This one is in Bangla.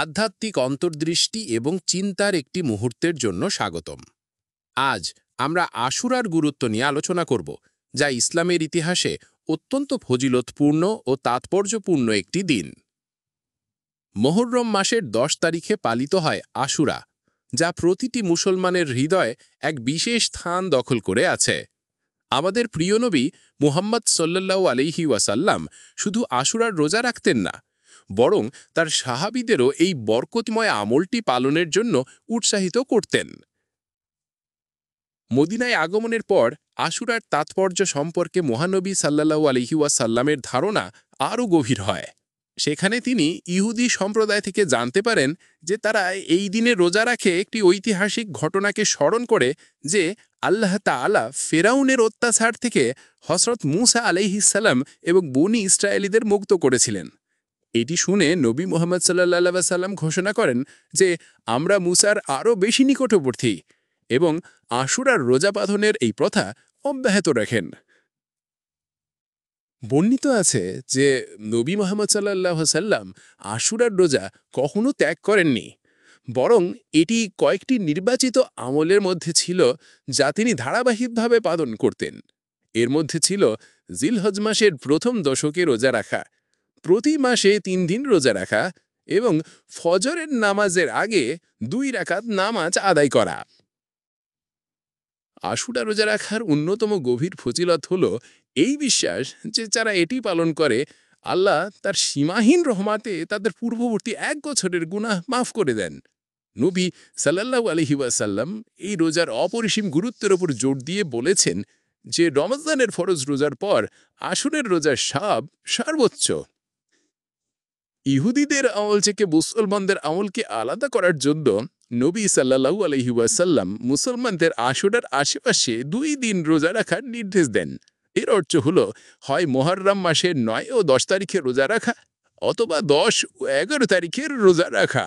আধ্যাত্মিক অন্তর্দৃষ্টি এবং চিন্তার একটি মুহূর্তের জন্য স্বাগতম। আজ আমরা আশুরার গুরুত্ব নিয়ে আলোচনা করব, যা ইসলামের ইতিহাসে অত্যন্ত ফজিলতপূর্ণ ও তাৎপর্যপূর্ণ একটি দিন। মুহররম মাসের ১০ তারিখে পালিত হয় আশুরা, যা প্রতিটি মুসলমানের হৃদয়ে এক বিশেষ স্থান দখল করে আছে। আমাদের প্রিয় নবী মুহাম্মদ সাল্লাল্লাহু আলাইহি ওয়াসাল্লাম শুধু আশুরার রোজা রাখতেন না, বরং তার সাহাবীদেরও এই বরকতময় আমলটি পালনের জন্য উৎসাহিত করতেন। মদিনায় আগমনের পর আশুরার তাৎপর্য সম্পর্কে মহানবী সাল্লাল্লাহু আলাইহি ওয়াসাল্লামের ধারণা আরও গভীর হয়। সেখানে তিনি ইহুদি সম্প্রদায় থেকে জানতে পারেন যে তারা এই দিনে রোজা রাখে একটি ঐতিহাসিক ঘটনাকে স্মরণ করে, যে আল্লাহ তাআলা ফেরাউনের অত্যাচার থেকে হযরত মূসা আলাইহিসসালাম এবং বনী ইসরায়েলীদের মুক্ত করেছিলেন। এটি শুনে নবী মুহাম্মদ সাল্লাল্লাহু আলাইহি ওয়াসাল্লাম ঘোষণা করেন যে আমরা মূসার আরও বেশি নিকটবর্তী, এবং আশুরার রোজা পালনের এই প্রথা অব্যাহত রাখেন। বর্ণিত আছে যে নবী মুহাম্মদ সাল্লাল্লাহু আলাইহি ওয়াসাল্লাম আশুরার রোজা কখনো ত্যাগ করেননি, বরং এটি কয়েকটি নির্বাচিত আমলের মধ্যে ছিল যা তিনি ধারাবাহিকভাবে পালন করতেন। এর মধ্যে ছিল জিলহজ মাসের প্রথম দশকে রোজা রাখা, প্রতি মাসে ৩ দিন রোজা রাখা এবং ফজরের নামাজের আগে ২ রাকাত নামাজ আদায় করা। আশুরা রোজা রাখার অন্যতম গভীর ফজিলত হল এই বিশ্বাস যে যারা এটি পালন করে, আল্লাহ তার সীমাহীন রহমতে তাদের পূর্ববর্তী ১ বছরের গুনাহ মাফ করে দেন। নবী সাল্লাল্লাহু আলাইহি ওয়াসাল্লাম এই রোজার অপরিসীম গুরুত্বের উপর জোর দিয়ে বলেছেন যে রমজানের ফরজ রোজার পর আশুরের রোজার সর্বোচ্চ। ইহুদিদের আমল থেকে মুসলমানদের আমলকে আলাদা করার জন্য নবী সাল্লাল্লাহু আলাইহি ওয়াসাল্লাম মুসলমানদের আশুরার আশেপাশে ২ দিন রোজা রাখার নির্দেশ দেন। এর অর্থ হল হয় মুহররম মাসের ৯ ও ১০ তারিখে রোজা রাখা, অথবা ১০ ও ১১ তারিখের রোজা রাখা।